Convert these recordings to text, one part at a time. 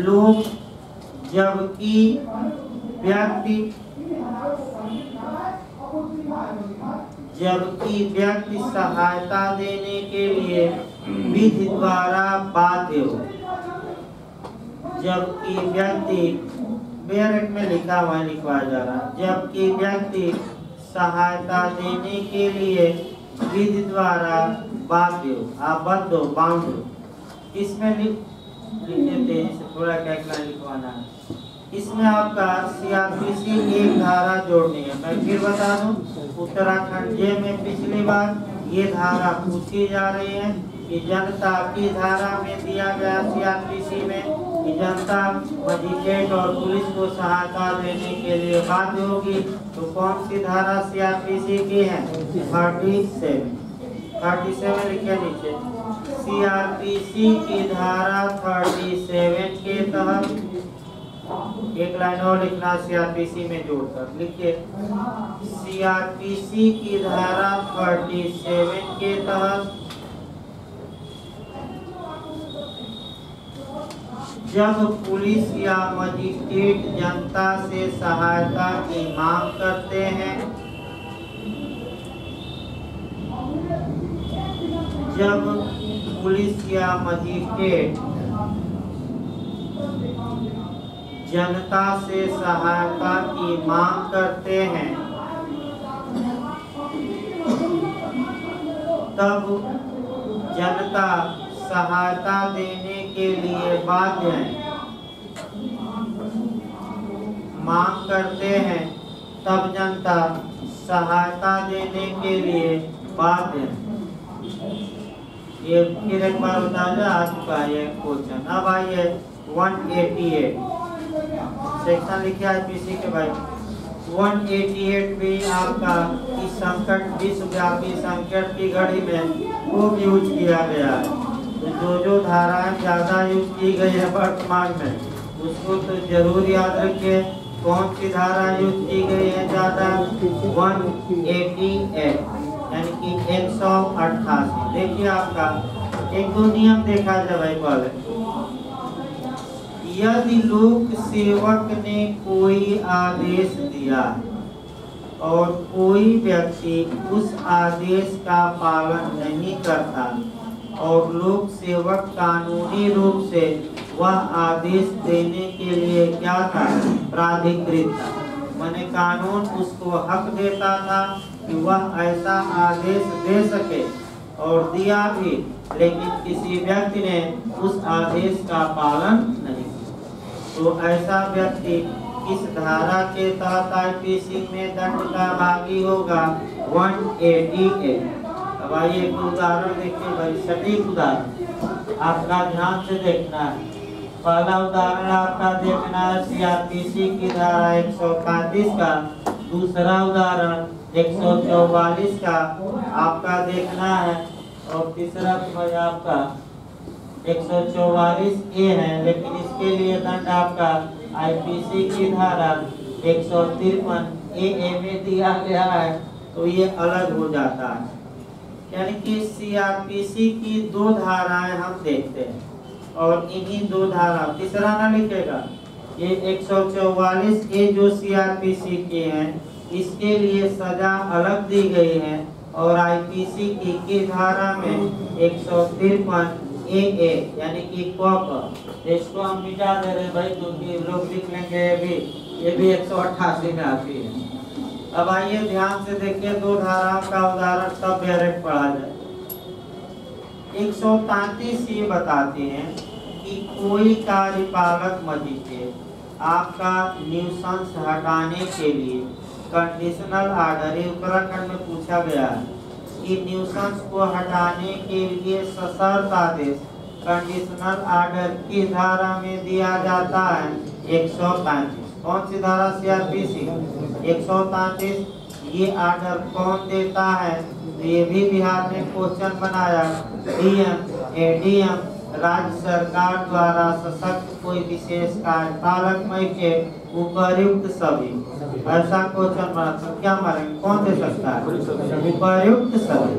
लोग जबकि व्यक्ति सहायता देने के लिए विधि द्वारा बाध्य हो। जबकि व्यक्ति बैरक में लिखा हुआ लिखवाया जा रहा है, जबकि व्यक्ति सहायता देने के लिए विधि द्वारा बाध्य हो, आबद्ध हो, बाउंड हो। इसमें लिखते हैं, थोड़ा क्या लिखवाना है। इसमें आपका CRPC एक धारा जोड़नी है। मैं फिर बता दूं, उत्तराखंड जे में पिछली बार ये धारा पूछी जा रही है कि जनता की धारा में दिया गया CRPC में कि जनता मजिस्ट्रेट और पुलिस को सहायता देने के लिए बाध्य होगी। तो कौन सी धारा CRPC की है? 37 लिखे नीचे। CRPC की धारा 37 के तहत एक लाइन और लिखना CRPC में जोड़कर लिखिए। CRPC की धारा 37 के तहत जब पुलिस या मजिस्ट्रेट जनता से सहायता की मांग करते हैं, जब पुलिस या मजिस्ट्रेट जनता से सहायता की मांग करते हैं, तब जनता सहायता देने के लिए बाध्य है। मांग करते हैं तब जनता सहायता देने के लिए बाध्य है। ये फिर एक बार बता दें आपका ये क्वेश्चन। अब आइए 188 सेक्शन लिखे IPC के भाई। 188 भी आपका इस संकट विश्वव्यापी संकट की घड़ी में खूब यूज किया गया है। तो जो धाराएं ज्यादा यूज की गई है वर्तमान में, उसको तो जरूर याद रखिए। कौन सी धारा यूज की गई है ज्यादा? 188 यानी कि 188। देखिए आपका एक दो नियम देखा जाए भाई। पहले, यदि लोक सेवक ने कोई आदेश दिया और कोई व्यक्ति उस आदेश का पालन नहीं करता और लोक सेवक कानूनी रूप से वह आदेश देने के लिए क्या था? प्राधिकृत था। माने कानून उसको हक देता था कि वह ऐसा आदेश दे सके और दिया भी, लेकिन किसी व्यक्ति ने उस आदेश का पालन नहीं किया। तो ऐसा व्यक्ति इस धारा के तहत IPC में दंड का भागी होगा 188। अब आइए एक उदाहरण देखिए भाई, सटीक उदाहरण आपका ध्यान से देखना है। पहला उदाहरण आपका देखना है CRPC की धारा 135 का। दूसरा उदाहरण 144 का आपका देखना है। और तीसरा भाई आपका 144A है, लेकिन इसके लिए दंड आपका IPC की धारा 153A में दिया गया है, तो ये अलग हो जाता है। यानी कि CRPC की दो धाराएं हम देखते हैं और इन्हीं दो धारा, तीसरा ना लिखेगा। ये 144A जो CRPC के हैं, इसके लिए सजा अलग दी गई है और IPC की धारा में 153AA यानी कि इसको हम मिटा दे रहे भाई, क्योंकि लोग लिख लेंगे ये भी 188 में आती है। अब आइए ध्यान से देखिए दो धाराओं का उदाहरण, तब डायरेक्ट पढ़ा जाए। 133 ये बताते हैं कि कोई कार्यपालक मजिस्ट्रेट आपका न्यूसेंस हटाने के लिए कंडीशनल आर्डर, ये उत्तराखंड में पूछा गया है कि न्यूसेंस को हटाने के लिए सशर्त आदेश कंडीशनल आर्डर की धारा में दिया जाता है 135। कौन सी धारा? CRPC 135। ये आर्डर कौन देता है? तो ये भी बिहार में क्वेश्चन बनाया। DM ADM राज्य सरकार द्वारा सशक्त कोई विशेष कार्यपालक मजिस्ट्रेट उपर्युक्त सभी, ऐसा क्वेश्चन बना। क्या मारेंगे? कौन दे सकता है? उपर्युक्त सभी।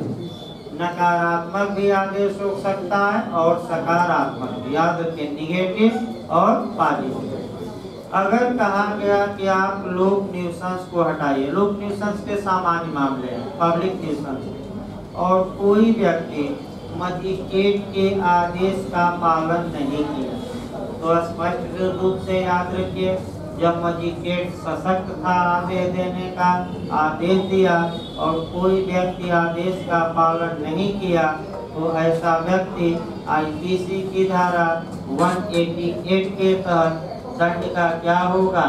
नकारात्मक भी आदेश हो सकता है और सकारात्मक भी, याद रखें, निगेटिव और पॉजिटिव। अगर कहा गया कि आप लोक न्यूसेंस को हटाइए, लोक न्यूसेंस के सामान्य मामले हैं, पब्लिक न्यूसेंस, और कोई व्यक्ति मजिस्ट्रेट के आदेश का पालन नहीं किया, तो स्पष्ट रूप से याद रखिए, जब मजिस्ट्रेट सशक्त था आदेश देने का, आदेश दिया और कोई व्यक्ति आदेश का पालन नहीं किया, तो ऐसा व्यक्ति आईपीसी की धारा 188 के तहत दंड का क्या होगा?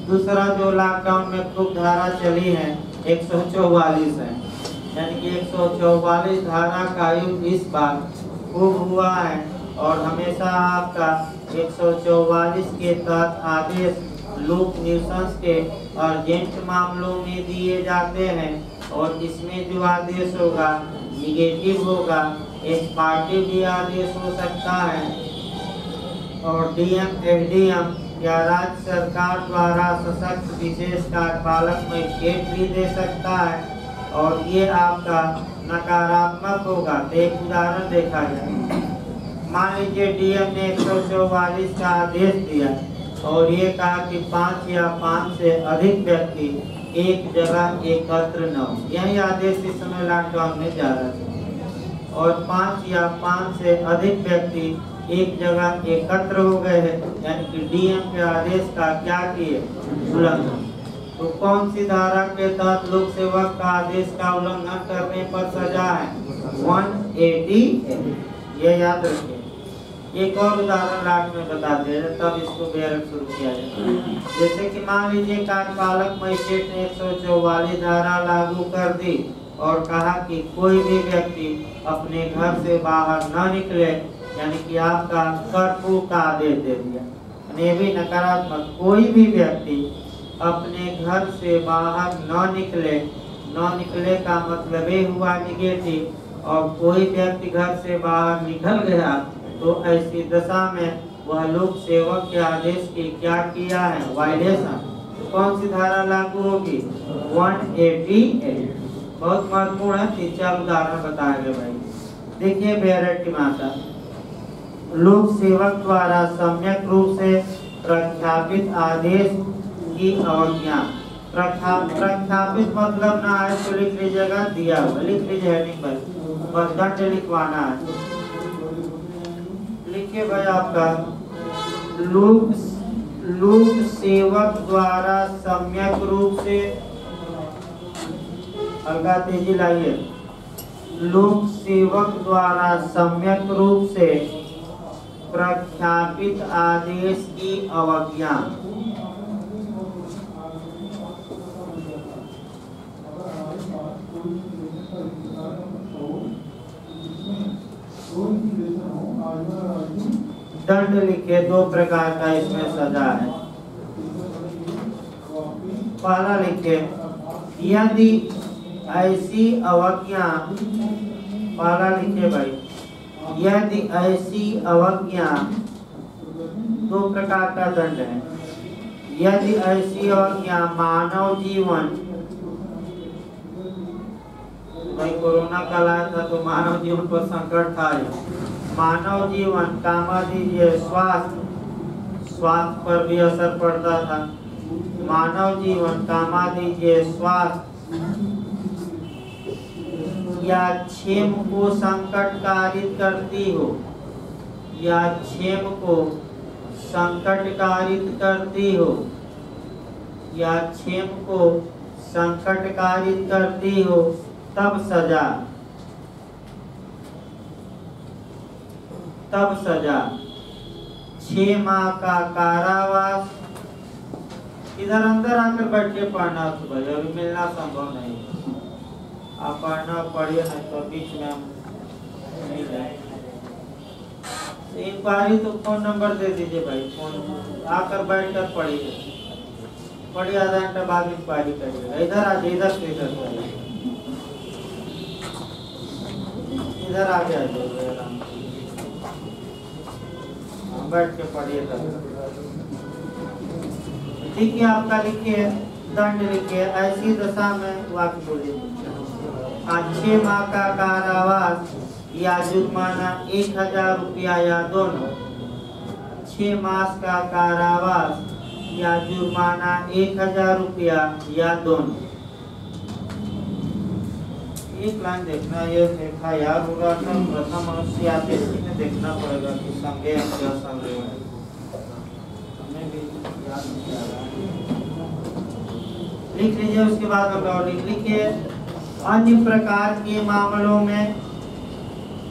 दूसरा जो लॉकडाउन में खूब धारा चली है 144 है, यानी कि 144 धारा का युद्ध इस बार खूब हुआ है और हमेशा आपका 144 के तहत आदेश लोक न्यूसेंस के अर्जेंट मामलों में दिए जाते हैं और इसमें जो आदेश होगा निगेटिव होगा, एक्सपार्टी भी आदेश हो सकता है और डीएम एसडीएम या राज्य सरकार द्वारा सशक्त विशेष कार्यपालक मजिस्ट्रेट भी दे सकता है और ये आपका नकारात्मक होगा। तो एक उदाहरण देखा जाए, मान लीजिए डीएम ने 144 का आदेश दिया और ये कहा कि 5 या 5 से अधिक व्यक्ति एक जगह एकत्र न हो, यही आदेश इस समय लॉकडाउन में जा रहा है और 5 या 5 से अधिक व्यक्ति एक जगह एकत्र हो गए हैं, यानी कि डीएम के आदेश का क्या किए? उल्लंघन। तो कौन सी धारा के तहत लोक सेवक का आदेश का उल्लंघन करने पर सजा है? 180, ये याद रखिए। एक और उदाहरण लास्ट में बता दे तब इसको बेहतर शुरू किया जाए। जैसे कि मान लीजिए कार्यपालक मजिस्ट्रेट ने 144 धारा लागू कर दी और कहा कि कोई भी व्यक्ति अपने घर से बाहर न निकले, यानी कि आपका कर्फ्यू का आदेश दे दिया, ये भी नकारात्मक। कोई भी व्यक्ति अपने घर से बाहर न निकले का मतलब ये हुआ निगेटिव और कोई व्यक्ति घर से बाहर निकल गया तो ऐसी दशा में वह लोक सेवक के आदेश की क्या किया है? वायलेशन। तो कौन सी धारा लागू होगी? 188। बहुत महत्वपूर्ण है, 3-4 उदाहरण बताएंगे भाई। देखिए बेहतर की मात्रा, लोक सेवक द्वारा सम्यक रूप से प्रख्यापित आदेश की अवज्ञा। प्रख्यापित मतलब ना है तो लिख लीजिएगा, दिया हुआ लिख लीजिए हेडिंग पर, बस दंड लिखवाना है। लिखिए भाई आपका लोक सेवक द्वारा सम्यक रूप से, हल्का तेजी लाइए, लोक सेवक द्वारा सम्यक रूप से प्रख्यापित आदेश की अवज्ञा। दंड लिखे, 2 प्रकार का इसमें सजा है। पहला लिखे, यदि ऐसी अवज्ञा, पहला लिखे भाई, यदि ऐसी अवज्ञा, 2 प्रकार का दंड है। यदि ऐसी अवज्ञा मानव जीवन, भाई कोरोना काल आया था तो मानव जीवन पर संकट था, मानव जीवन कामा दीजिए स्वास्थ्य पर भी असर पड़ता था, मानव जीवन कामा दीजिए स्वास्थ्य या क्षेम को संकटकारित करती हो, या क्षेम को संकटकारित करती हो, या क्षेम को संकटकारित करती हो, तब सजा 6 माह का कारावास। इधर अंदर आकर बैठ के पढ़ना सुबह, अभी मिलना संभव नहीं, आप पढ़ना पढ़िए नहीं तो बीच में नहीं जाए। एक बार ही तो फोन नंबर दे दीजिए भाई, फोन आकर बैठ कर पढ़िए, आधा घंटा बाद इंक्वायरी करिएगा। इधर आ जाइए, इधर आ जाइए, बैठ के पढ़िए तब। ठीक है, आपका लिखिए, दंड लिखिए, ऐसी दशा में वाक्य बोलिए। 6 माह का कारावास या जुर्माना 1000 रुपया या दोनों। 6 मास का कारावास या जुर्माना 1000 रुपया या दोनों। एक लाइन देखना, ये देखा यार होगा तो प्रथम मनुष्य आते में देखना पड़ेगा कि संज्ञेय क्या संज्ञेय है, हमें भी याद नहीं आ रहा। लिख लीजिए, उसके बाद बताओ। लिखिए अन्य प्रकार के मामलों में,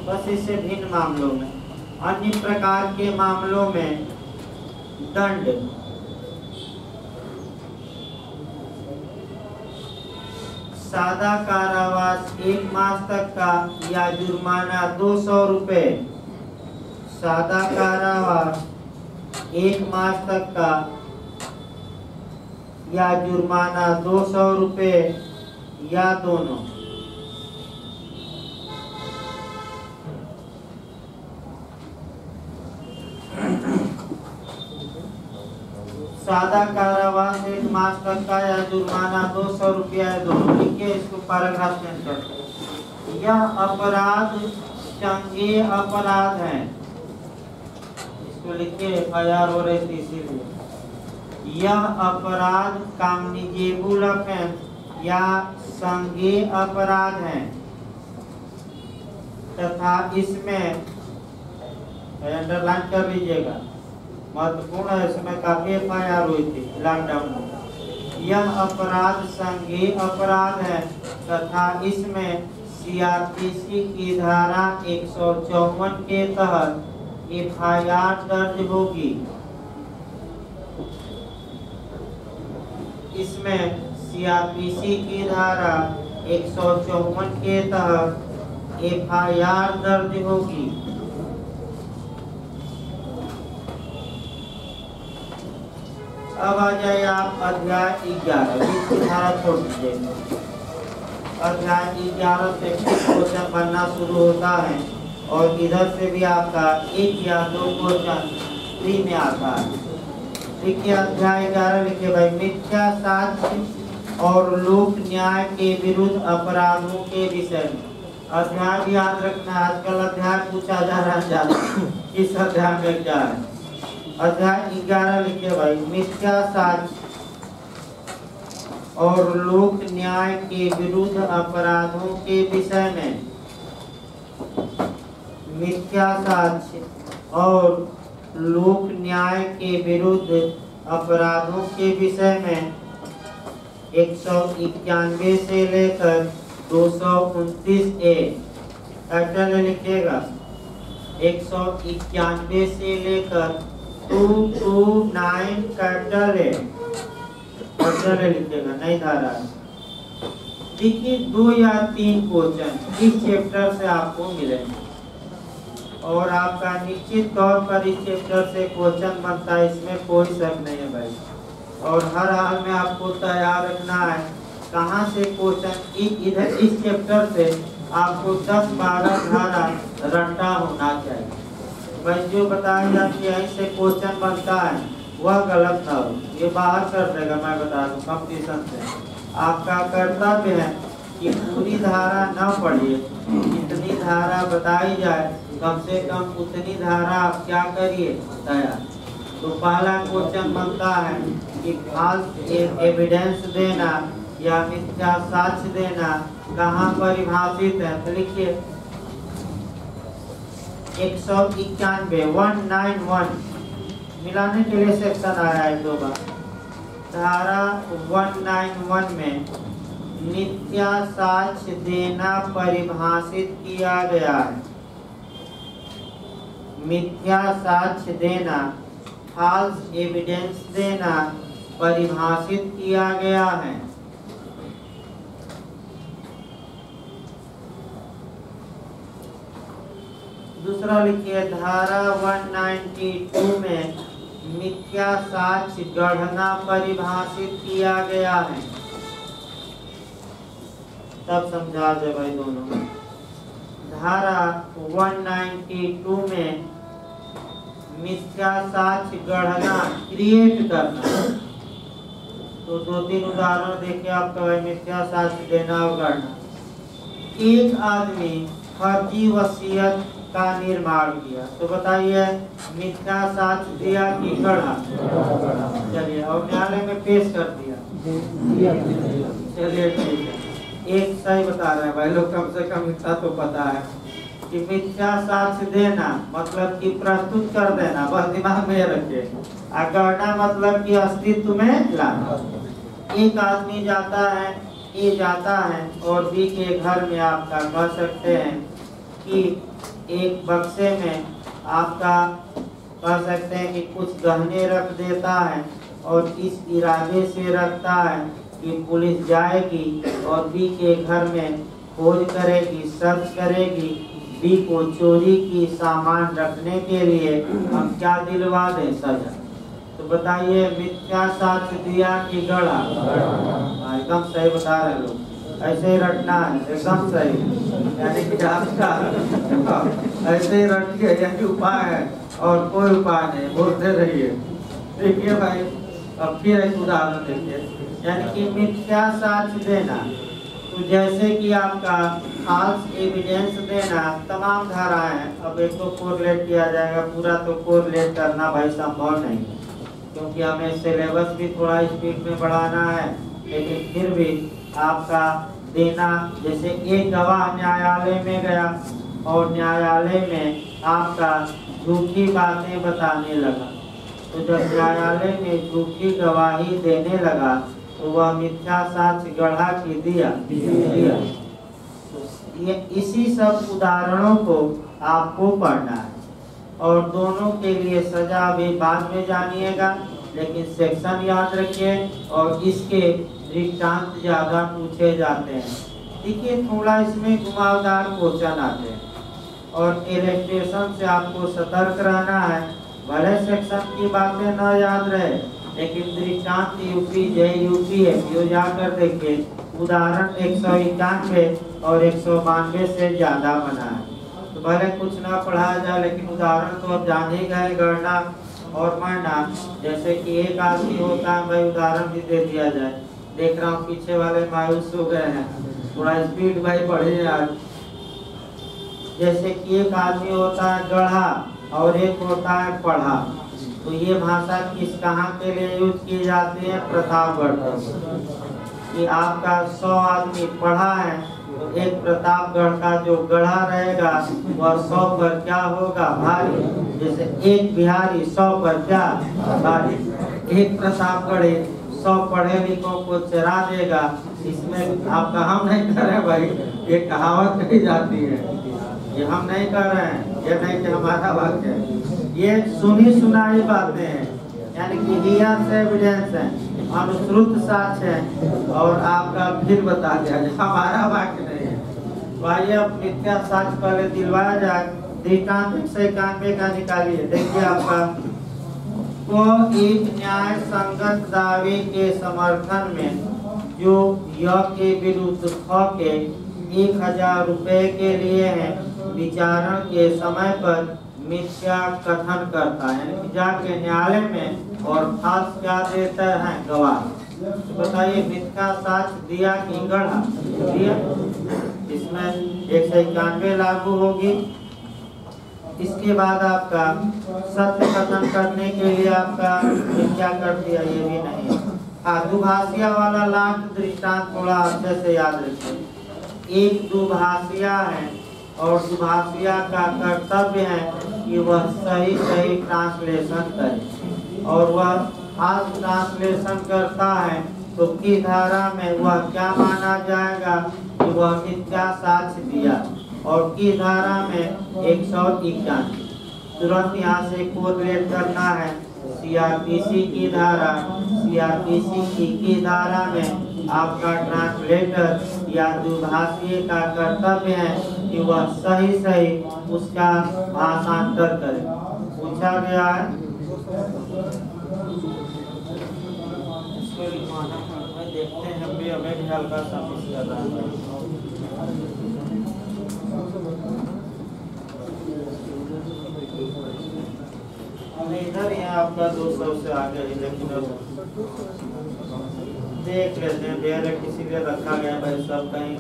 बस इससे भिन्न मामलों में, अन्य प्रकार के मामलों में दंड सादा कारावास 1 मास तक का या जुर्माना 200 रुपए। सादा कारावास 1 मास तक का या जुर्माना 200 रुपए या दोनों। सादा कारावास 1 मास तक का या जुर्माना 200 रुपया है दोनों। लिखिए इसको, पैराग्राफ चेंज करते। यह अपराध संज्ञेय अपराध है। इसको लिखिए, FIR हो रही थी इसीलिए। यह अपराध कॉग्निजेबल ऑफेंस या संज्ञेय अपराध है तथा इसमें, अंडरलाइन कर लीजिएगा, महत्वपूर्ण है, इसमें काफी FIR हुई थी लॉकडाउन में। यह अपराध संज्ञेय अपराध है तथा इसमें CRPC की धारा 154 के तहत FIR दर्ज होगी। इसमें CRPC की धारा 154 के तहत FIR दर्ज होगी। अब आ जाए आप अध्याय 11, इसकी धारा छोड़ दीजिए। अध्याय 11 से क्वेश्चन बनना शुरू होता है और इधर से भी आपका 1 या 2 क्वेश्चन फ्री में आता है। देखिए अध्याय 11, लिखिए भाई, मिथ्या साक्ष्य और लोक न्याय के विरुद्ध अपराधों के विषय में। अध्याय भी याद रखना, आजकल अध्याय पूछा जा रहा है ज्यादा, किस अध्याय में क्या है। अध्याय 11 लिखिए भाई, मिथ्या साक्ष्य और लोक न्याय के विरुद्ध अपराधों के विषय में। मिथ्या साक्ष्य और लोक न्याय के विरुद्ध अपराधों के विषय में 191 से लेकर 229 ए। कैपिटल लिखिएगा, 191 से लेकर 229 कैपिटल है, कैपिटल लिखिएगा, नहीं धारा। देखिए 2 या 3 क्वेश्चन इस चैप्टर से आपको मिलेंगे और आपका निश्चित तौर पर इस चैप्टर से क्वेश्चन बनता है, इसमें कोई शक नहीं है भाई। और हर हाल में आपको तैयार रखना है कहाँ से क्वेश्चन, इधर इस चैप्टर से आपको 10-12 धारा रट्टा होना चाहिए भाई। जो बताया जाती है इससे क्वेश्चन बनता है वह गलत था, ये बाहर कर देगा, मैं बता दूं कंपटीशन से। आपका कर्तव्य है कि पूरी धारा न पढ़िए, जितनी धारा बताई जाए कम से कम उतनी धारा आप क्या करिए, तैयार। तो पहला क्वेश्चन बनता है कि फाल्स एविडेंस देना या मिथ्या साक्ष्य देना कहाँ परिभाषित है। तो लिखिए 191 191 मिलाने के लिए सेक्शन आया है 2 बार। धारा 191 में मिथ्या साक्ष्य देना परिभाषित किया गया है। मिथ्या साक्ष्य देना, फॉल्स एविडेंस देना परिभाषित किया गया है। दूसरा लिखिए, धारा 192 में मिथ्या साक्ष्य गढ़ना परिभाषित किया गया है। तब समझा दे भाई दोनों। धारा 192 में मिथ्या साक्ष्य गढ़ना, क्रिएट करना। तो 2-3 उदाहरण देखिए आपका भाई, मिथ्या साक्ष्य देना और गढ़ना। एक आदमी फर्जी वसीयत का निर्माण किया, तो बताइए मिथ्या साक्ष्य दिया कि गढ़ा? चलिए, और न्यायालय में पेश कर दिया। चलिए ठीक है, एक सही बता रहे हैं भाई लोग, कम से कम इतना तो पता है कि मिथ्या साक्ष्य देना मतलब कि प्रस्तुत कर देना, बस दिमाग में रखे। गढ़ना मतलब कि अस्तित्व में लाना। एक आदमी जाता है, ए जाता है और बी के घर में आपका कह सकते हैं कि एक बक्से में आपका कह सकते हैं कि कुछ गहने रख देता है और इस इरादे से रखता है कि पुलिस जाएगी और बी के घर में खोज करेगी, सर्च करेगी, बी को चोरी की सामान रखने के लिए हम क्या दिलवा दें? सजा। तो बताइए मिथ्या साक्ष्य दिया कि गढ़ा? एकदम सही बता रहे लोग, ऐसे ही रटना है, एकदम सही। यानी कि आपका ऐसे ही रटिए, यही उपाय है और कोई उपाय नहीं, बोलते रहिए। देखिए भाई, अब फिर एक उदाहरण देखिए, यानी कि मिथ्या साक्ष्य देना, तो जैसे कि आपका फॉल्स एविडेंस देना, तमाम धाराएं हैं। अब एक तो कोरिलेट किया जाएगा, पूरा तो कोरिलेट करना भाई संभव नहीं, क्योंकि हमें सिलेबस भी थोड़ा स्पीड में बढ़ाना है, लेकिन फिर भी आपका देना, जैसे एक गवाह न्यायालय में गया और न्यायालय में आपका झूठी बातें बताने लगा, तो जब न्यायालय में झूठी गवाही देने लगा तो वह मिथ्या साक्ष्य गढ़ा कि दिया? ये इसी सब उदाहरणों को आपको पढ़ना है और दोनों के लिए सजा भी बाद में जानिएगा, लेकिन सेक्शन याद रखिए और इसके दृष्टांत ज्यादा पूछे जाते हैं। देखिए थोड़ा इसमें घुमावदार क्वेश्चन आते हैं और इलस्ट्रेशन से आपको सतर्क रहना है। भले सेक्शन की बातें न याद रहे, लेकिन दृष्टांत यूपी JUP है, जाकर देखिए, उदाहरण 191 और 192 से ज्यादा बना है। तो भले कुछ ना पढ़ाया जाए, लेकिन उदाहरण तो अब जान ही गए, गणना और मरना। जैसे कि एक आदमी होता है, भाई उदाहरण भी दे दिया जाए। देख रहा हूँ पीछे वाले मायूस हो गए हैं, थोड़ा स्पीड भाई बढ़े आज। जैसे कि एक आदमी होता है गढ़ा और एक होता है पढ़ा, तो ये भाषा किस कहाँ के लिए यूज की जाती है? प्रतापगढ़ कि आपका 100 आदमी पढ़ा है, तो एक प्रतापगढ़ का जो गढ़ा रहेगा वह 100 पर क्या होगा? भारी। जैसे एक बिहारी 100 पर क्या? भारी। एक प्रतापगढ़ी 100 पढ़े लिखों को चरा देगा। इसमें आपका हम नहीं कर रहे भाई, ये कहावत कही जाती है, ये हम नहीं कर रहे हैं, ये नहीं कि हमारा वाक्य है, ये सुनी सुनाई बातें हैं, यानी कि हियर से एविडेंस है, अनुश्रुत साक्ष्य है और आपका फिर बता दिया जाए, हमारा वाक्य नहीं है। तो आइए अब मिथ्या साक्ष्य पहले दिलवाया जाए। दृष्टांत 191 का निकालिए। देखिए आपका, को एक न्याय संगत दावे के समर्थन में जो य के विरुद्ध ख के 1000 रुपए के लिए है, विचारण के समय पर मिथ्या कथन करता है, यानी कि जाके न्यायालय में और फाल्स क्या देता है? गवाह। तो बताइए मिथ्या साक्ष्य दिया कि गढ़ा? दिया। इसमें 191 लागू होगी। इसके बाद आपका सत्य कथन करने के लिए आपका क्या कर दिया? ये भी नहीं। दुभाषिया वाला लास्ट दृष्टांत थोड़ा अच्छे से याद रखिए। एक दुभाषिया है और दुभाषिया का कर्तव्य है कि वह सही ट्रांसलेशन करे, और वह फाल्स ट्रांसलेशन करता है तो की धारा में वह क्या माना जाएगा? कि वह मिथ्या साक्ष्य दिया। और की धारा में 191 तुरंत यहाँ से कोरिलेट करना है। CRPC की धारा, CRPC की धारा में आपका ट्रांसलेटर या दुभाषी का कर्तव्य है कि वह सही उसका भाषांतर करे। पूछा गया है, इसको देखते हैं, हमें भी हल्का सा मिस कर रहा है। इधर यहाँ आपका 200 से आगे है, लेकिन देख लेते हैं, किसी लिए रखा गया भाई, सब कहीं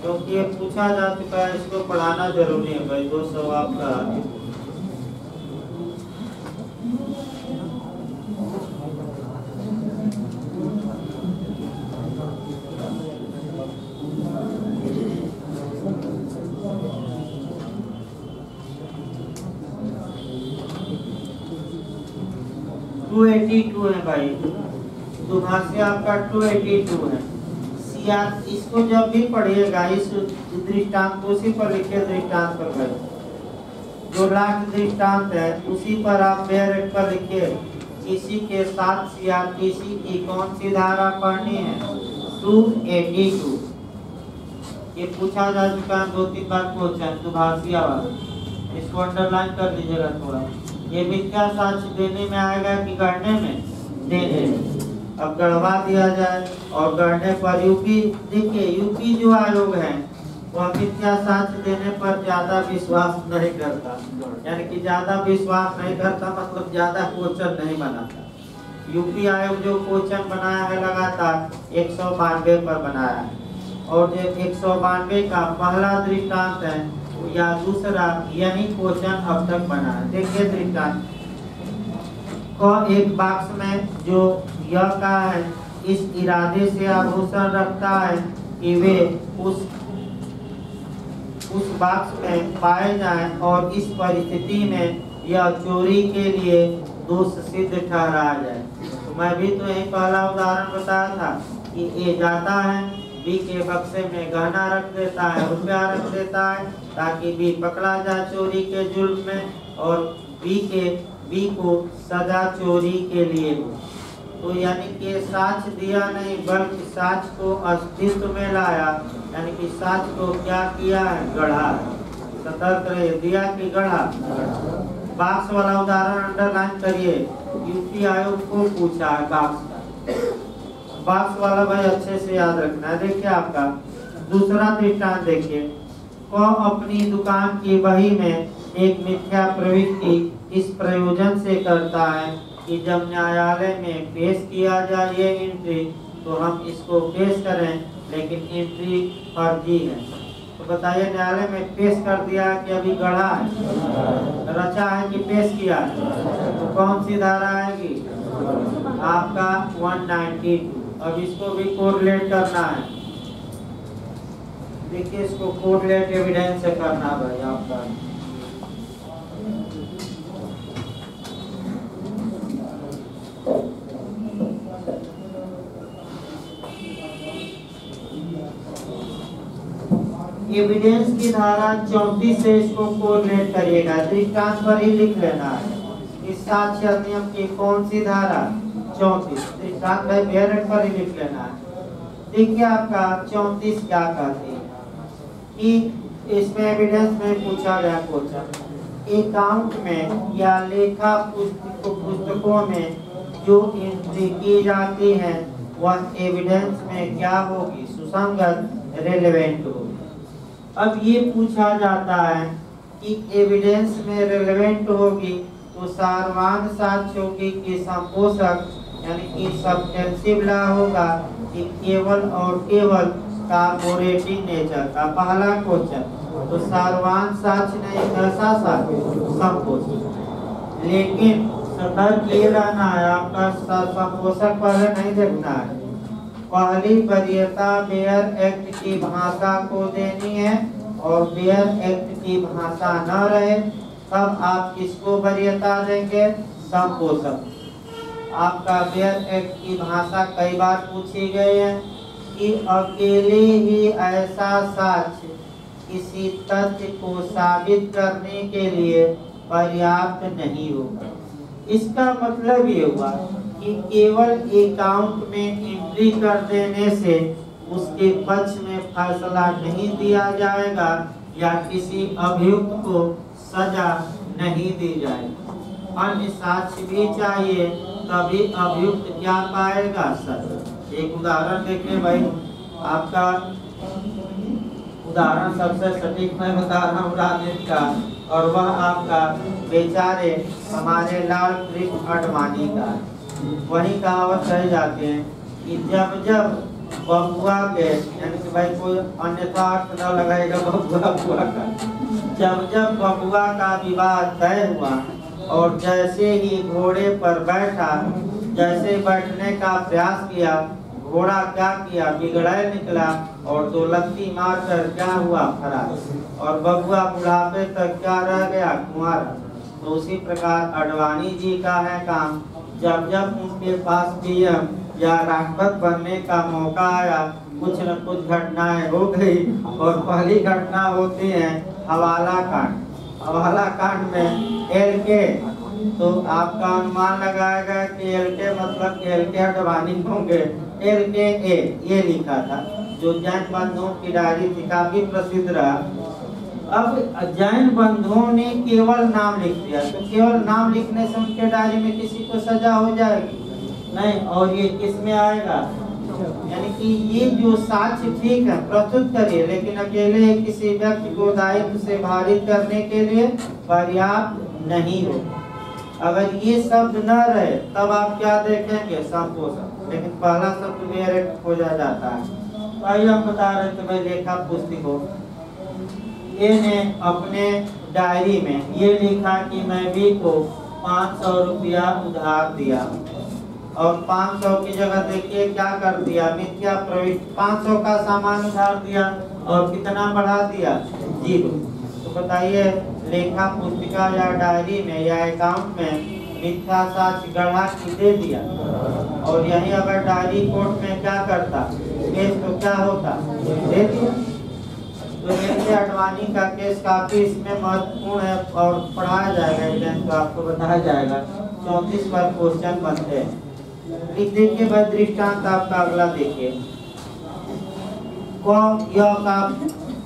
क्योंकि ये पूछा जा चुका है, इसको पढ़ाना जरूरी है भाई। 200 आपका टू 82 है भाई। दुभाषी आपका 282 है। सियात इसको जब भी पढ़िएगा इस दृष्टांत को उसी पर लिखिए, दृष्टांत पर भाई जो लास्ट दृष्टांत है उसी पर आप बेरेट पर लिखिए। किसी के साथ सियात किसी की कौन सी धारा पढ़नी है? 282। ये पूछा जा चुका है 2-3 बार क्वेश्चन दुभाषी वाला, इसको अंडरलाइन कर दीजिएगा थोड़ा। ये मिथ्या साक्ष्य देने में आएगा कि गढ़ने में? देने में। अब गढ़वा दिया जाए और गढ़ने पर यूपी, देखिए यूपी जो आयोग है वह मिथ्या साक्ष्य देने पर ज्यादा विश्वास नहीं करता, यानी कि ज्यादा विश्वास नहीं करता मतलब ज्यादा क्वेश्चन नहीं बनाता। यूपी आयोग जो क्वेश्चन बनाया है लगातार 192 पर बनाया है, और जो 192 का पहला दृष्टांत है या दूसरा यही क्वेश्चन अब तक बना है। देखिए दृष्टांत को एक बॉक्स में जो यह का है इस इरादे से आभूषण रखता है कि वे उस बॉक्स में पाए जाएं और इस परिस्थिति में यह चोरी के लिए दोष सिद्ध ठहराया जाए। तो मैं भी तो यही पहला उदाहरण बताया था कि ए जाता है बी के बक्से में गहना रख देता है, रुपया रख देता है ताकि बी पकड़ा जाए चोरी के जुर्म में, और बी को सजा चोरी के लिए हो। तो यानी कि साक्ष्य दिया नहीं बल्कि साक्ष्य को अस्तित्व में लाया, यानी कि साक्ष्य को क्या किया है? गढ़ा। सतर्क रहिए, दिया कि गढ़ा। बॉक्स वाला उदाहरण अंडरलाइन करिए। यूपी आयोग को पूछा है बॉक्स का, बॉक्स वाला भाई अच्छे से याद रखना है। देखिए आपका दूसरा दृष्टांत देखिए। को अपनी दुकान की बही में एक मिथ्या प्रवृत्ति इस प्रयोजन से करता है कि जब न्यायालय में पेश किया जाए ये एंट्री तो हम इसको पेश करें, लेकिन एंट्री फर्जी है। तो बताइए न्यायालय में पेश कर दिया कि अभी गढ़ा है, रचा है कि पेश किया है? तो कौन सी धारा आएगी? आपका 192। अब इसको भी कोरिलेट करना है। देखिए इसको कोरिलेट एविडेंस से करना भाई आपका। एविडेंस की धारा 34 से इसको कोरिलेट करिएगा। दृष्टांत पर ही लिख लेना है। इस साक्ष्य अधिनियम की कौन सी धारा? 34। दृष्टांत भाई बेरेट पर ही लिख लेना है। देखिए आपका 34 क्या कहती है कि इसमें एविडेंस में पूछा गया क्वेश्चन, अकाउंट में या लेखा पुस्तकों में जो एंट्री की जाती है वह एविडेंस में क्या होगी? सुसंगत, रेलेवेंट होगी। अब ये पूछा जाता है कि एविडेंस में रेलेवेंट होगी तो सारवान साक्ष्य होगी कि संपोषक यानी कि सब्सटेंसिव लॉ होगा कि केवल और केवल कार्पोरेटिंग नेचर का? पहला क्वेश्चन तो सारवान साक्ष्य नहीं, कैसा साक्ष्य? संपोषक। लेकिन सतर्क ये रहना है, आपका संपोषक पहले नहीं देखना है। पहली वरीयता बेयर एक्ट की भाषा को देनी है, और बेयर एक्ट की भाषा न रहे तब आप किसको वरीयता देंगे? संपोषक। आपका बेयर एक्ट की भाषा कई बार पूछी गई है कि अकेले ही ऐसा साक्ष्य किसी तथ्य को साबित करने के लिए पर्याप्त नहीं होगा। इसका मतलब ये हुआ कि केवल अकाउंट में एंट्री कर देने से उसके पक्ष में फैसला नहीं दिया जाएगा या किसी अभियुक्त को सजा नहीं दी जाएगी। अन्य साक्ष्य भी चाहिए तभी अभियुक्त क्या पाएगा? सजा। एक उदाहरण देखिए भाई, आपका उदाहरण सबसे सटीक मैं बता रहा हूँ राजनीति का, और वह आपका बेचारे हमारे लाल कृष्ण आडवाणी का। वही कहावत कहे जाते हैं कि जब जब बबुआ के, यानी कि भाई कोई अन्यथा अर्थ न लगाएगा बबुआ बुआ का। जब जब बबुआ का विवाह तय हुआ और जैसे ही घोड़े पर बैठा, जैसे बैठने का प्रयास किया, घोड़ा क्या किया, बिगड़े निकला और दो लत्ती मारकर क्या हुआ, फरार। और बबुआ बुढ़ापे तक क्या रह गया, कुंवारा। तो उसी प्रकार अडवाणी जी का है काम, जब जब उनके पास पीएम या राष्ट्रपति बनने का मौका आया, कुछ न कुछ घटनाएं हो गई। और पहली घटना होती है हवाला कांड। हवाला कांड में एलके, तो आपका अनुमान लगाएगा कि एलके मतलब एलके अडवाणी होंगे। एलके ये लिखा था, जो जैन बंधुओं की डायरी थी, काफी प्रसिद्ध रहा। अब जैन बंधुओं ने केवल नाम लिख दिया, तो केवल नाम लिखने से उनके डायरी में किसी को सजा हो जाएगी नहीं। और ये किस में आएगा, यानी कि ये जो साक्ष्य ठीक है प्रस्तुत करिए, लेकिन अकेले किसी व्यक्ति को दायित्व से बाधित करने के लिए पर्याप्त नहीं हो। अगर ये शब्द न रहे तब आप क्या देखेंगे, संपोषण, लेकिन पहला शब्द मेरे खोजा जाता है। तो आइए हम बता रहे थे भाई लेखा पुस्तिकों, ये ने अपने डायरी में ये लिखा कि मैं भी को 500 रुपया उधार दिया, और 500 की जगह देखिए क्या कर दिया, मिथ्या प्रविष्टि। 500 का सामान उधार दिया और कितना बढ़ा दिया, 0। तो बताइए लेखा पुस्तिका या डायरी में या अकाउंट में मिथ्या साक्ष्य गढ़ा कि दे दिया। और यही अगर डायरी कोर्ट में क्या करता, केस तो क्या होता, दे दिया। तो एलके अडवाणी का केस काफी इसमें महत्वपूर्ण है और पढ़ाया जाएगा, एविडेंस तो आपको बताया जाएगा। 34 पर क्वेश्चन बनते हैं। लिख देखिए भाई दृष्टांत आपका अगला देखिए। यह का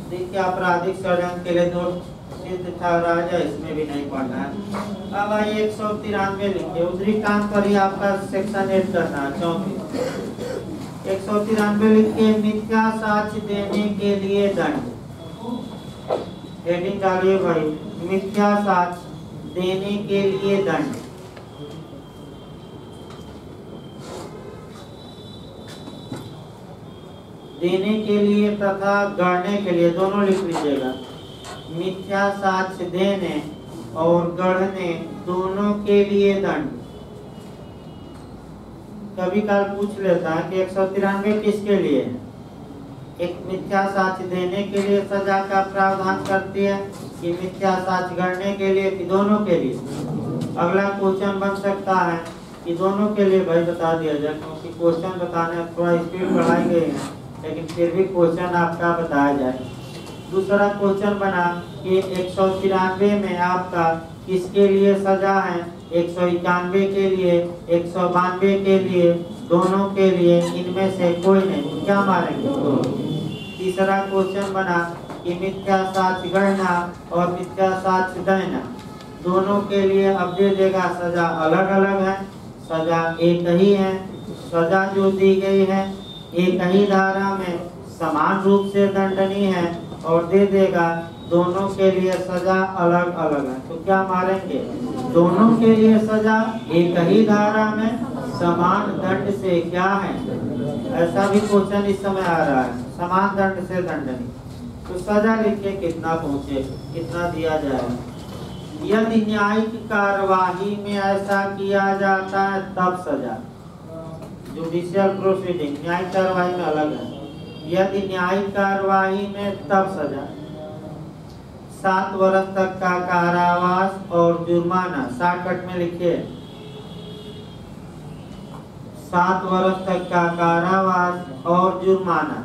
देखिए आपराधिक षड्यंत्र के लिए दोष सिद्ध ठहरा जाए, इसमें भी नहीं पढ़ना है। अब आइए 193 लिखिए, दृष्टांत पर ही आपका सेक्शन 8 करना है। 34 193 लिखिए, मिथ्या साक्ष्य देने के लिए दंड। हेडिंग डालिए भाई, मिथ्या साक्ष्य देने के लिए दंड। देने के लिए तथा गढ़ने के लिए, दोनों लिख लीजिएगा। मिथ्या साक्ष्य देने और गढ़ने दोनों के लिए दंड। कभी काल पूछ लेता है कि 193 किसके लिए है। एक मिथ्या साक्ष्य देने के लिए सजा का प्रावधान करती है कि मिथ्या साक्ष्य गढ़ने के लिए कि दोनों के लिए। अगला क्वेश्चन बन सकता है कि दोनों के लिए भाई बता दिया जाए, क्योंकि क्वेश्चन बताने थोड़ा स्पीड बढ़ाई गई है, लेकिन फिर भी क्वेश्चन आपका बताया जाए। दूसरा क्वेश्चन बना कि 193 में आपका किसके लिए सजा है, 191 के लिए, 192 के लिए, दोनों के लिए, इनमें से कोई नहीं, क्या मारेंगे। तीसरा क्वेश्चन बना कि मिथ्या साक्ष्य गढ़ना और मिथ्या साक्ष्य देना दोनों के लिए अब दे देगा सजा अलग अलग है, सजा एक ही है। सजा जो दी गई है एक ही धारा में समान रूप से दंडनीय है, और दे देगा दोनों के लिए सजा अलग अलग है। तो क्या मारेंगे, दोनों के लिए सजा एक ही धारा में समान दंड से क्या है, ऐसा भी क्वेश्चन इस समय आ रहा है, समान दंड से दंडनीय। तो सजा लिखिए कितना पहुंचे, कितना दिया जाएगा। यदि न्यायिक कार्यवाही में ऐसा किया जाता है तब सजा, जुडिशियल प्रोसीडिंग न्यायिक कार्यवाही में अलग है, यदि न्यायिक कार्यवाही में तब सजा 7 वर्ष तक का कारावास और जुर्माना। शॉर्टकट में लिखिए 7 वर्ष तक का कारावास और जुर्माना।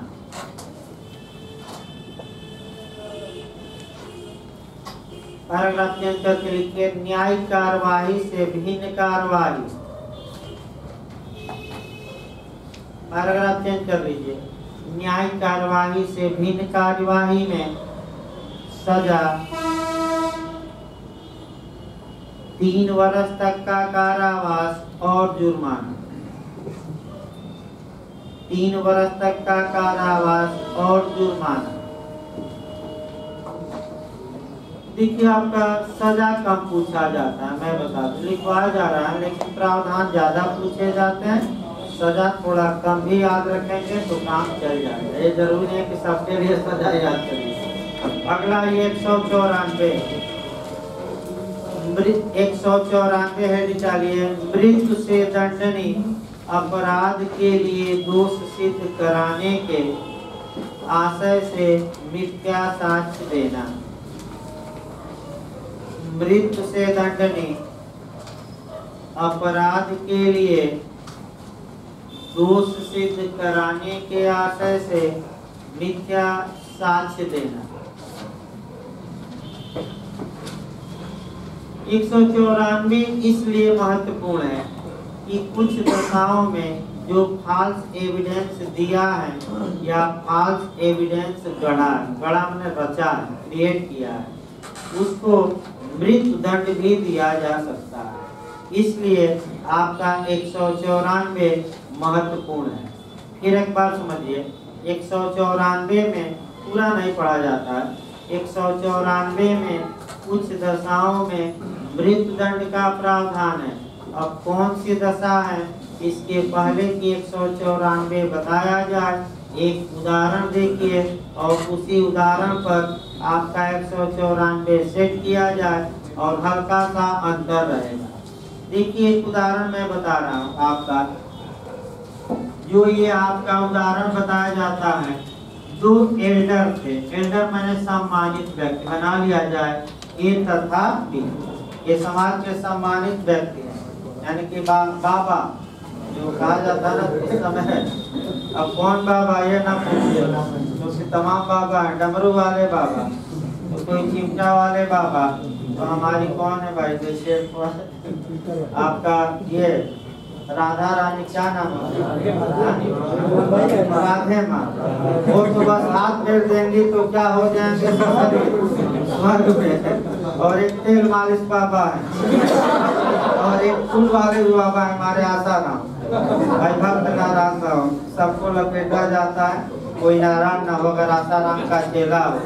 पैराग्राफ चेंज करके लिखिए, न्यायिक कार्यवाही से भिन्न कार्यवाही। पैराग्राफ चेंज कर लीजिए, न्यायिक कार्यवाही से भिन्न कार्यवाही में सजा 3 वर्ष तक का कारावास और जुर्माना। 3 वर्ष तक का कारावास और जुर्माना। देखिए आपका सजा कम पूछा जाता है, मैं बता दूं, लिखवाया जा रहा है, लेकिन प्रावधान ज्यादा पूछे जाते हैं, सजा थोड़ा कम भी याद रखेंगे तो काम चल जाएगा। ये जरूरी है कि सबके लिए सजा याद करिए। अगला ये 194 है, निकालिए। मृत्यु से दंडनीय अपराध के लिए दोष सिद्ध कराने के आशय से मिथ्या साक्ष्य देना। मृत्यु से दंडनीय अपराध के लिए दोष सिद्ध कराने के आशय से मिथ्या साक्ष्य देना। 194 इसलिए महत्वपूर्ण है कि कुछ दशाओं में जो फॉल्स एविडेंस दिया है या फॉल्स एविडेंस गढ़ा मैंने रचा है, क्रिएट किया है, उसको मृत्यु दंड भी दिया जा सकता है। इसलिए आपका 194 महत्वपूर्ण है। फिर एक बार समझिए, 194 में पूरा नहीं पढ़ा जाता है। 194 में कुछ दशाओं में मृत्यु दंड का प्रावधान है। अब कौन सी दशा है, इसके पहले की 194 बताया जाए। एक उदाहरण देखिए और उसी उदाहरण पर आपका 194 सेट किया जाए और हल्का सा अंतर रहेगा। देखिए एक उदाहरण मैं बता रहा हूँ आपका, जो ये आपका उदाहरण बताया जाता है। दो एल्डर थे, एल्डर मैंने सम्मानित व्यक्ति बना लिया जाए, ए तथा बी। ये समाज के सम्मानित व्यक्ति हैं, यानी कि बाबा जो कहा जाता है ना इस समय। अब कौन बाबा ये ना पूछिए, क्योंकि तमाम बाबा हैं। डमरू वाले बाबा, तो कोई चिमटा वाले बाबा, तो हमारी कौन है भाई? जैसे आपका ये राधा रानी, क्या नाम है? राधे माँ। वो तो बस हाथ फेर देंगी तो क्या हो जाएंगे स्वर्ग में। और एक तेल मालिश बाबा है और एक फूल वाले बाबा है हमारे आसाराम। भाई भक्त नाराज ना हो, सबको लपेटा जाता है, कोई नाराज ना हो अगर आसाराम का चेला हो।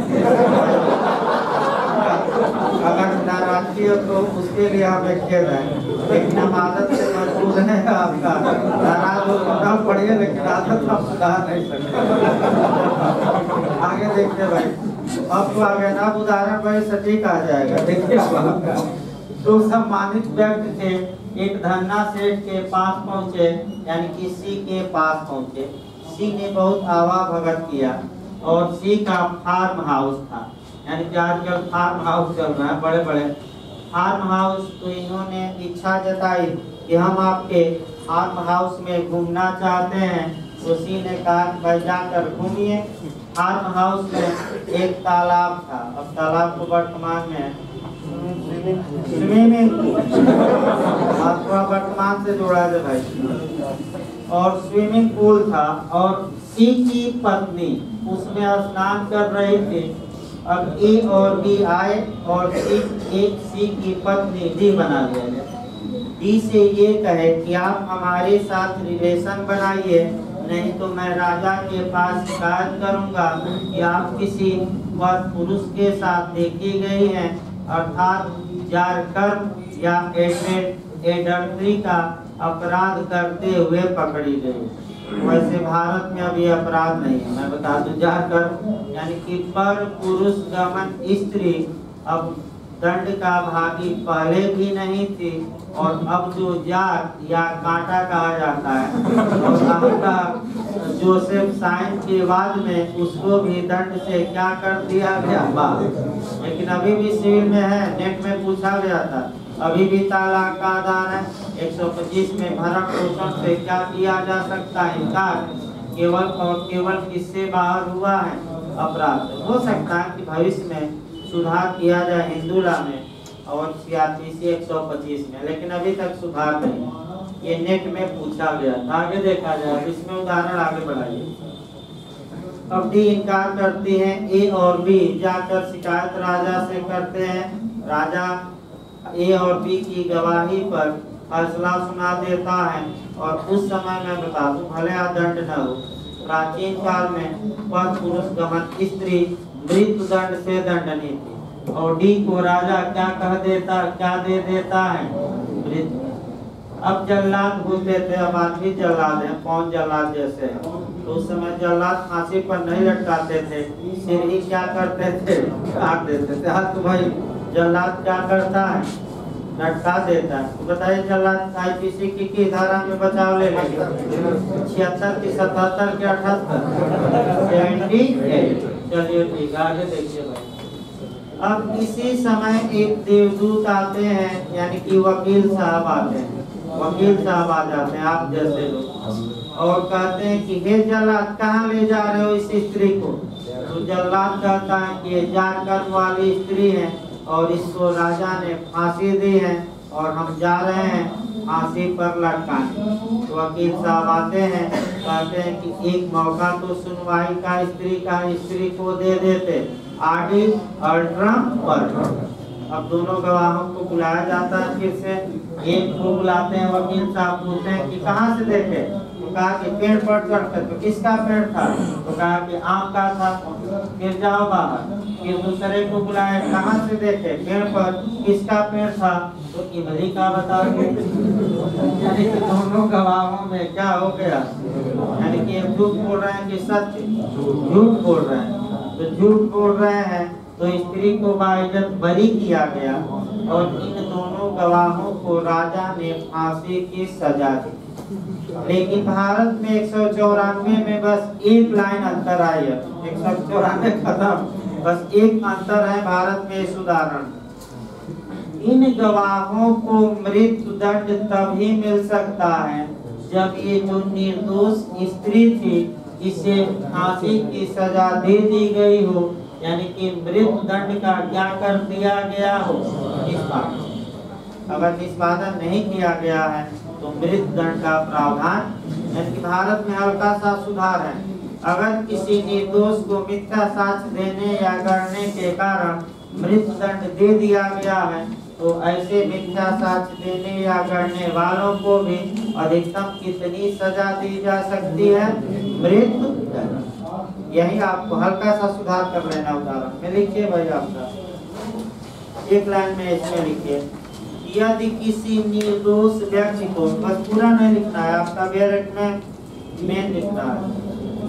अगर नाराजगी हो तो उसके लिए हमें खेल है, लेकिन हम आदत से मजबूर है। आपका नाराज हो तो पड़िए, लेकिन आदत हम सुधार नहीं सकते। आगे देखते भाई, अब तो आगे ना उदाहरण भाई सटीक आ जाएगा। देखिए तो सम्मानित व्यक्ति थे, एक धन्ना सेठ के पास पहुंचे, यानी कि सी के पास पहुंचे। सी ने बहुत आवा भगत किया और सी का फार्म हाउस था, यानी कि आजकल फार्म हाउस चल रहा है, बड़े बड़े फार्म हाउस। तो इन्होंने इच्छा जताई कि हम आपके फार्म हाउस में घूमना चाहते हैं। तो सी ने कहा भाई जाकर घूमिए। फार्म हाउस में एक तालाब था। अब तालाब को वर्तमान में स्विमिंग थोड़ा वर्तमान से जोड़ा है भाई। और स्विमिंग पूल था और सी की पत्नी उसमें स्नान कर रही थी। अब ए और बी आए और एक सी की पत्नी डी बना लिया गया। डी से ये कहे कि आप हमारे साथ रिलेशन बनाइए, नहीं तो मैं राजा के पास शिकायत करूंगा कि आप किसी पुरुष के साथ देखी गई हैं, अर्थात जारकर्म या एडल्ट्री का अपराध करते हुए पकड़ी गई। वैसे भारत में अभी अपराध नहीं है, मैं बता दूं। जारकर्म यानी कि पर पुरुष गमन स्त्री अब दंड का भागी पहले भी नहीं थी, और अब जो जार या कांटा कहा जाता है, और आपका जोसेफ साइन के बाद में उसको भी दंड से क्या कर दिया गया, बात। लेकिन अभी भी सिविल में है, नेट में पूछा गया था, अभी भी तालाक का आधार है। 125 में भरण पोषण से क्या किया जा सकता है, इनकार। केवल और केवल किससे बाहर हुआ है, अपराध। हो सकता है कि भविष्य में सुधार किया जाए हिंदू लॉ में और सीआरपीसी 125 में, लेकिन अभी तक सुधार नहीं। ये नेट में पूछा गया था, आगे देखा जाए। इसमें उदाहरण आगे बढ़ाइए। अब डी इनकार करती हैं, ए और बी जाकर शिकायत राजा से करते हैं। राजा ए और बी की गवाही पर फैसला सुना देता है। और उस समय मैं बता दूं, भले दंड न हो, प्राचीन काल में पर पुरुष गमन स्त्री मृत्यु दंड से दंडनीय थी। और डी को राजा क्या कह देता, क्या दे देता है, मृत्यु। अब जल्लाद होते थे, अब आदमी जल्लाद है, कौन जल्लाद जैसे है। तो उस समय जल्लाद फांसी पर नहीं लटकाते थे, सिर ही क्या करते थे, काट देते थे। हाँ तो भाई जल्लाद क्या करता है, लटका देता है। तो बताइए जल्लाद आईपीसी की धारा में बचाव ले लेंगे, 76 की 77 के 78 78। चलिए ठीक, आगे देखिए भाई। अब इसी समय एक देवदूत आते हैं, यानी कि वकील साहब आते हैं, वकील साहब आ जाते हैं आप जैसे लोग, और कहते हैं कि हे जल्लाद कहाँ ले जा रहे हो इस स्त्री को। तो जल्लाद कहता है कि ये जाकर वाली स्त्री है और इसको राजा ने फांसी दी है और हम जा रहे हैं फांसी पर लटकाने। तो वकील साहब आते हैं, कहते हैं कि एक मौका तो सुनवाई का स्त्री को दे देते, आडि अल्ट्रम पर। अब दोनों गवाहों को बुलाया जाता है, फिर से एक को बुलाते हैं, वकील साहब पूछते हैं कि कहाँ से देखे। तो कहा कि पेड़ पर चढ़कर। तो किसका पेड़ था, तो कहा कि आम का था। फिर जाओ बाहर, फिर दूसरे को बुलाए, कहाँ से देखे, पेड़ पर, किसका पेड़ था, तो इमली का बताओ। यानी कि दोनों गवाहों में क्या हो गया, यानी कि झूठ बोल रहे हैं कि सत्य, झूठ बोल रहे हैं। तो झूठ बोल रहे हैं तो स्त्री को बाइज्जत बरी किया गया और इन दोनों गवाहों को राजा ने फांसी की सजा दी। लेकिन भारत में 194 में बस एक लाइन अंतर आई है, 194 खत्म, बस एक अंतर है भारत में इस उदाहरण। इन गवाहों को मृत्यु दंड तभी मिल सकता है जब ये जो निर्दोष स्त्री थी इसे फांसी की सजा दे दी गई हो, यानी कि मृत्यु दंड का क्या कर दिया गया हो, निष्पादन। अगर निष्पादन नहीं किया गया है तो मृत्यु दंड का प्रावधान, यानी कि भारत में हल्का सा सुधार है। अगर किसी निर्दोष को मिथ्या साक्ष्य देने या गढ़ने के कारण मृत्यु दंड दे दिया गया है तो ऐसे मिथ्या साक्ष्य देने या गढ़ने वालों को भी अधिकतम कितनी सजा दी जा सकती है, मृत्यु दंड। यही आपको हल्का सा सुधार कर लेना उदाहरण में। लिखिए भाई आपका एक लाइन में इसमें लिखिए, यदि किसी निर्दोष व्यक्ति को, बस पूरा नहीं लिखना है आपका, बैरक में मेन लिखना है।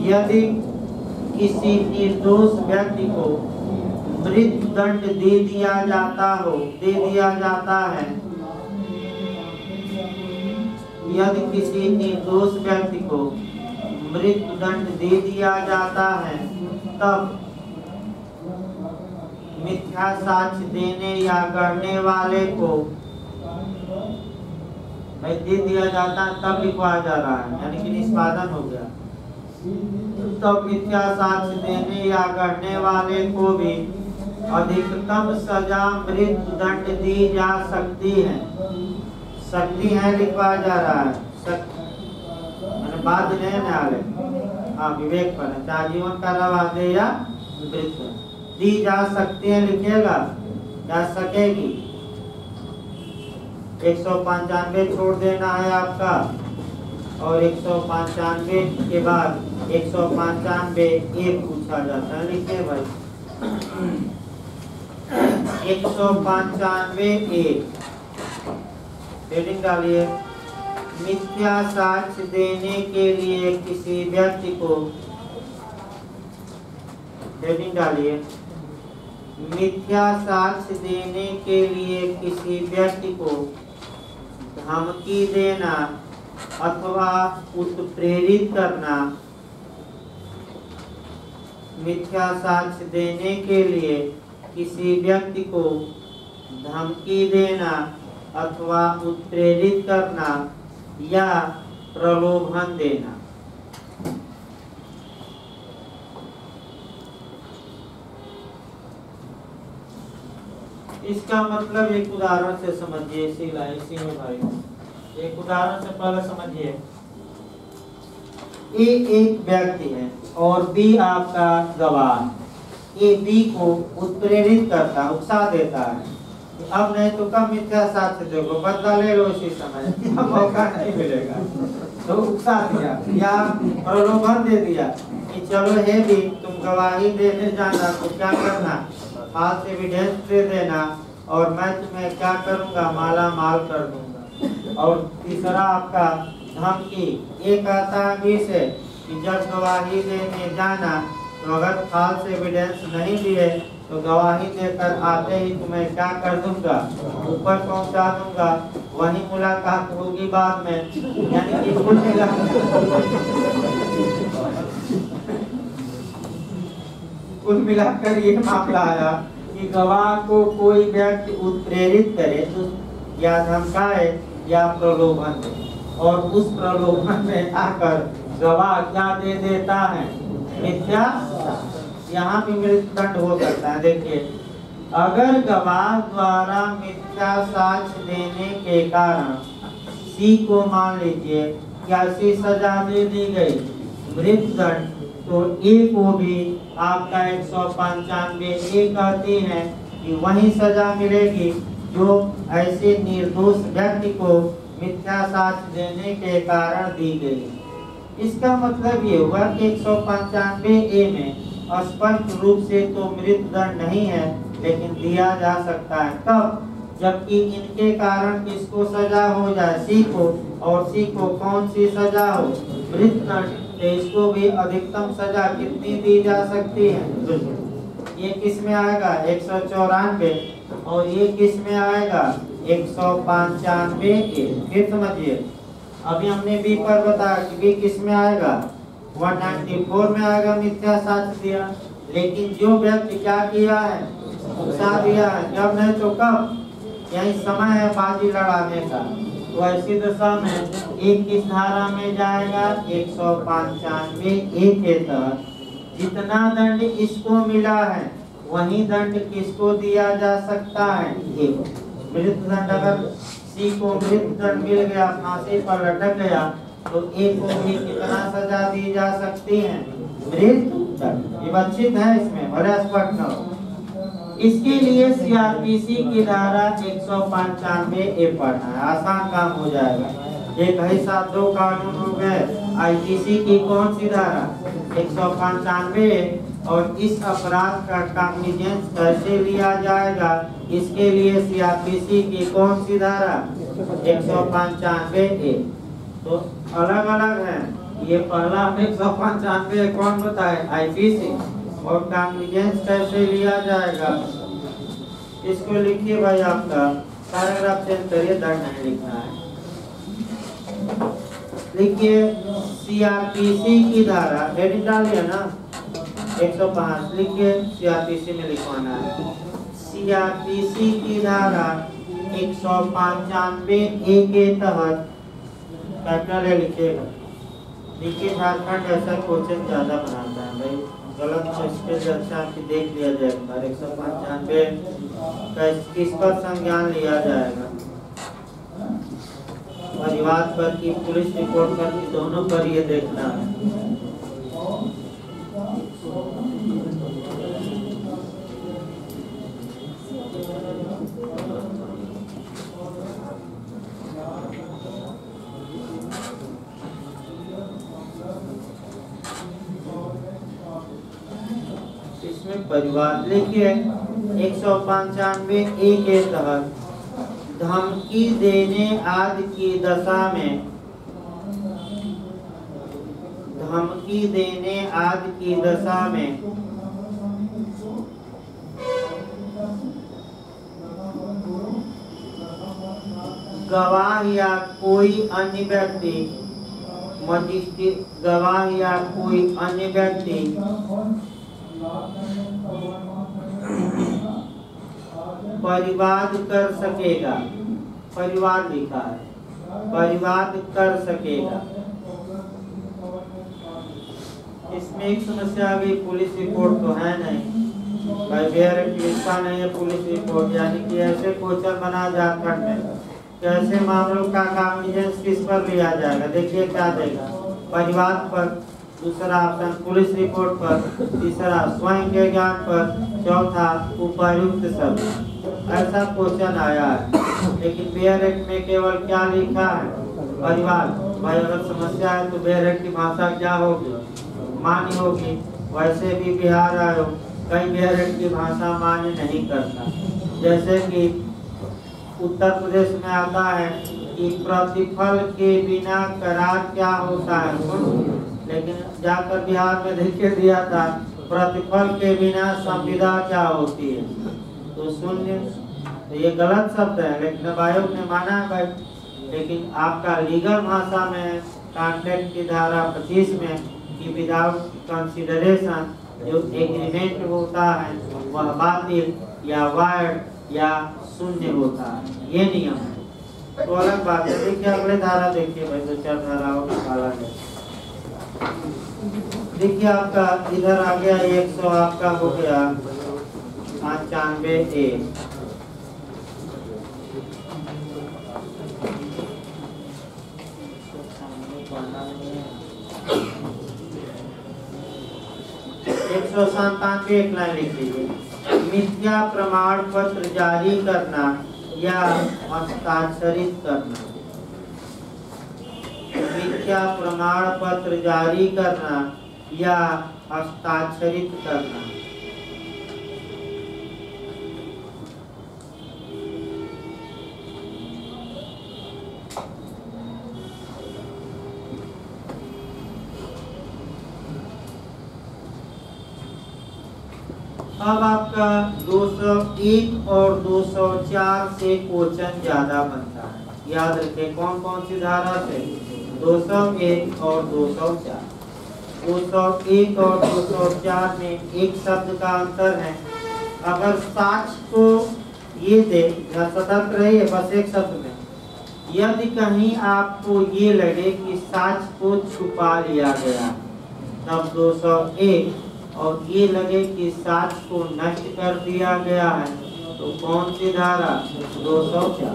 यदि किसी निर्दोष व्यक्ति को मृत्यु दंड दे दिया जाता है, यदि किसी निर्दोष व्यक्ति को मृत्यु दंड दे दिया जाता है तब मिथ्या साक्ष्य देने या गढ़ने वाले को दे दिया जाता है, तब लिखवाया जा रहा है, यानी कि निष्पादन हो गया। तब मिथ्या साक्ष्य देने या गढ़ने वाले को भी अधिकतम सजा मृत्यु दंड दी जा सकती है। सकती है लिखवाया जा रहा है, बाध्य नहीं न्यायालय, हाँ विवेक पर है, चाहे जीवन कारावास दे या मृत्यु दी जा सकती है, लिखेगा जा सकेगी। 195 छोड़ देना है आपका और 195 के बाद 195 एक पूछा जाता है, लिखिए भाई 195 एक हेडिंग डालिए। मिथ्या साक्ष्य देने के लिए किसी व्यक्ति को, हेडिंग डालिए, मिथ्या साक्ष्य देने के लिए किसी व्यक्ति को धमकी देना अथवा उत्प्रेरित करना, मिथ्या साक्ष्य देने के लिए किसी व्यक्ति को धमकी देना अथवा उत्प्रेरित करना या प्रलोभन देना। इसका मतलब एक उदाहरण से समझिए, इसी में भाई एक उदाहरण से पहले समझिए। ए एक व्यक्ति है और बी आपका गवाह। ए बी को उत्प्रेरित करता, उकसा देता है, अब नहीं तो कब मिथ्या साक्ष्य दोगे, बदला ले लो इसी समय, अब मौका नहीं मिलेगा। तो उकसा दिया या प्रलोभन दे दिया कि चलो हे भी तुम गवाही देने जाना, तो क्या करना, फाल्स एविडेंस दे देना और मैं तुम्हें क्या करूंगा, माला माल कर दूंगा। और तीसरा आपका धमकी। एक आता है बी से कि जब गवाही देने जाना तो अगर फाल्स एविडेंस नहीं दिए तो गवाही देकर आते ही तुम्हें क्या कर दूंगा, ऊपर पहुंचा दूंगा, वही मुलाकात होगी बाद में। यानी कि कुल मिलाकर ये मामला आया कि गवाह को कोई व्यक्ति उत्प्रेरित करे तो या धमकाए या प्रलोभन दे, और उस प्रलोभन में आकर गवाह क्या दे देता है, मिथ्या। यहाँ भी मृत्युदंड हो सकता है। देखिए, अगर गवाह द्वारा मिथ्या साक्ष्य देने के कारण सी को मान लीजिए कैसी सजा दे दी गई, मृत्युदंड, तो ए को भी आपका 195 ए कहती है कि वही सजा मिलेगी जो ऐसे निर्दोष व्यक्ति को मिथ्या साक्ष्य देने के कारण दी गई। इसका मतलब ये हुआ कि 195 ए में स्पष्ट रूप से तो मृत्युदंड नहीं है, लेकिन दिया जा सकता है। कब? जबकि इनके कारण किसको सजा हो जाए, सी को, और सी को कौन सी सजा हो, मृत्युदंड, तो इसको भी अधिकतम सजा कितनी दी जा सकती है। ये किस में आएगा, 194, और ये किस में आएगा, 195 ए। फिर समझिए, अभी हमने बी पर बताया कि बी किस में आएगा, 194 में आएगा, मिथ्या साक्ष्य दिया। लेकिन जो व्यक्ति क्या किया है, उकसा दिया है, जब नहीं तो कब, यही समय है बाजी लड़ाने का। तो ऐसी दशा में एक किस धारा में जाएगा, 195 ए के तहत जितना दंड इसको मिला है वही दंड किसको दिया जा सकता है, ए को। मृत्युदंड, अगर सी को मृत्युदंड मिल गया, फांसी पर लटक गया, तो ए को भी कितना सजा दी जा सकती है, मृत्युदंड। ये बच्चित है, इसमें बड़ा स्पष्ट न हो। इसके लिए सीआरपीसी की धारा 195 ए पढ़ना है, आसान काम हो जाएगा। एक है साथ दो कानून हो गए। आईपीसी की कौन सी धारा, 195, और इस अपराध का कॉग्निजेंस कैसे लिया जाएगा, इसके लिए सीआरपीसी की कौन सी धारा, 195 ए। तो अलग अलग है, ये पहला 195 कौन बताए, आईपीसी, और कॉग्निजेंस कैसे लिया जाएगा, इसको लिखिए भाई। आपका पैराग्राफ चेंज करिए, दंड नहीं लिखना है। लिखिए, सीआरपीसी की धारा, एडिट डालिए ना, 105 लिखिए, सीआरपीसी में लिखवाना है। सीआरपीसी की धारा 195 ए के तहत कैपिटल ए लिखिएगा। देखिए, झारखंड ऐसा क्वेश्चन ज्यादा बनाता है भाई, गलत इसके लिए अच्छा कि देख लिया जाएगा। 195 किस पर संज्ञान लिया जाएगा, परिवार पर की पुलिस रिपोर्ट पर की, दोनों पर ये देखना है। परिवार, लिखिए, 195 ए के तहत धमकी देने आदि की दशा में, धमकी देने आदि की दशा में गवाह या कोई अन्य व्यक्ति, मजिस्ट्रेट, गवाह या कोई अन्य व्यक्ति परिवाद कर सकेगा, परिवाद लिखा है, परिवाद कर सकेगा। इसमें एक समस्या आ गई, पुलिस रिपोर्ट तो है नहीं, लिखा नहीं है पुलिस रिपोर्ट, यानी कि ऐसे क्वेश्चन बना झारखंड में, कैसे मामलों का कॉग्निजेंस किस पर लिया जाएगा। देखिए क्या देगा, परिवाद पर, दूसरा ऑप्शन पुलिस रिपोर्ट पर, तीसरा स्वयं के ज्ञान पर, चौथा उपर्युक्त सब। ऐसा क्वेश्चन आया है, लेकिन बेयर एक्ट में केवल क्या लिखा है, परिवार। भाई अगर समस्या है तो बेयर एक्ट की भाषा क्या होगी, मान्य होगी। वैसे भी बिहार आयोग कई बेयर एक्ट की भाषा मान्य नहीं करता, जैसे कि उत्तर प्रदेश में आता है कि प्रतिफल के बिना करार क्या होता है, लेकिन जाकर बिहार में देखे दिया था प्रतिफल के बिना संविदा क्या होती है, तो शून्य। तो ये गलत शब्द है, लेकिन अब आयोग ने माना है भाई। लेकिन आपका लीगल भाषा में कॉन्ट्रैक्ट की धारा 25 में कि विदाउट कंसिडरेशन जो एग्रीमेंट होता है वह बातिल या वायड या शून्य होता है, ये नियम है। तो अलग बात है। देखिए अगले धारा देखिए भाई, 2-4 धाराओं निकाला है। देखिए आपका इधर आ गया 100, आपका हो गया 95A। एक 197 एक लाइन लिख लीजिए। मिथ्या प्रमाण पत्र जारी करना या हस्ताक्षरित करना। मिथ्या प्रमाण पत्र जारी करना या हस्ताक्षरित करना। अब आपका 201 और 204 से क्वेश्चन ज्यादा बनता है। याद रखें कौन कौन सी धारा से, 201 और 204। 201 और 204 में एक शब्द का अंतर है। अगर साक्ष्य को ये दे, सतर्क रहिए बस एक शब्द में, यदि कहीं आपको ये लगे कि साक्ष्य को छुपा लिया गया तब 201, और ये लगे कि साक्ष्य को नष्ट कर दिया गया है तो कौन सी धारा, 204।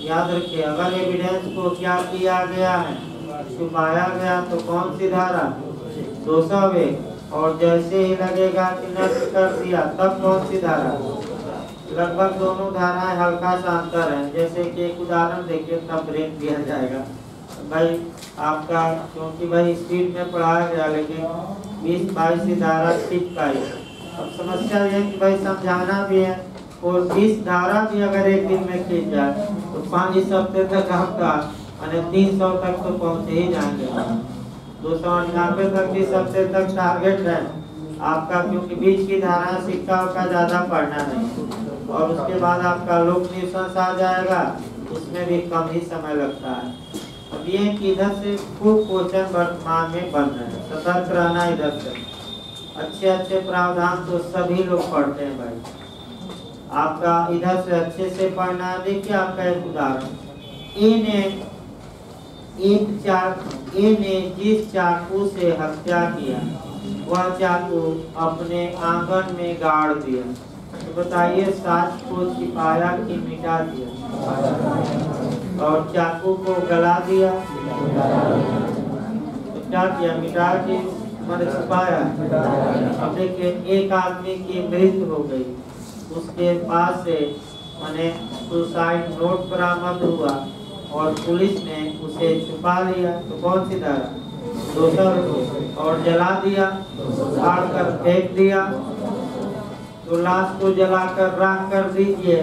याद रखिए अगर एविडेंस को क्या किया गया है, छुपाया गया तो कौन सी धारा, 201। और जैसे ही लगेगा कि नष्ट कर दिया तब कौन सी धारा। लगभग दोनों धाराएं हल्का सा अंतर है। जैसे कि एक उदाहरण देखिए तब ब्रेक दिया जाएगा भाई आपका, क्योंकि भाई स्पीड में पढ़ाया गया लेकिन 20-22 धारा ठीक पाई। अब समस्या ये कि भाई समझाना भी है, और 20 धारा भी अगर एक दिन में खींच जाए तो 5 हफ्ते तक आपका 300 तक तो पहुँचे ही जाएंगे। 298 तक 20 हफ्ते तक टारगेट है आपका, क्योंकि बीच की धारा सिक्का का ज्यादा पढ़ना नहीं, और उसके बाद आपका लोक निशंस आ जाएगा, उसमें भी कम ही समय लगता है। अब ये इधर से खूब क्वेश्चन वर्तमान में बन रहे हैं, सतर्क रहना इधर से। अच्छे अच्छे प्रावधान तो सभी लोग पढ़ते हैं भाई, आपका इधर से अच्छे से पढ़ना है। देखिए आपका एक उदाहरण, ए ने जिस चाकू से हत्या किया वह चाकू अपने आंगन में गाड़ दिया, तो बताइए साक्ष्य को छिपाया कि मिटा दिया। और चाकू को गला दिया तो क्या किया, मिटा के मैंने छुपाया। अब देखिए एक आदमी की मृत्यु हो गई, उसके पास से मैंने सुसाइड नोट बरामद हुआ और पुलिस ने उसे छुपा लिया, तो कौन सी धारा, 200। और जला दिया, उखाड़ कर फेंक दिया, तो लाश को जलाकर राख कर दीजिए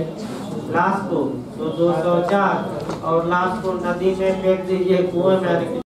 लाश को, तो 204। और लाश को नदी में फेंक दीजिए, कुएं में।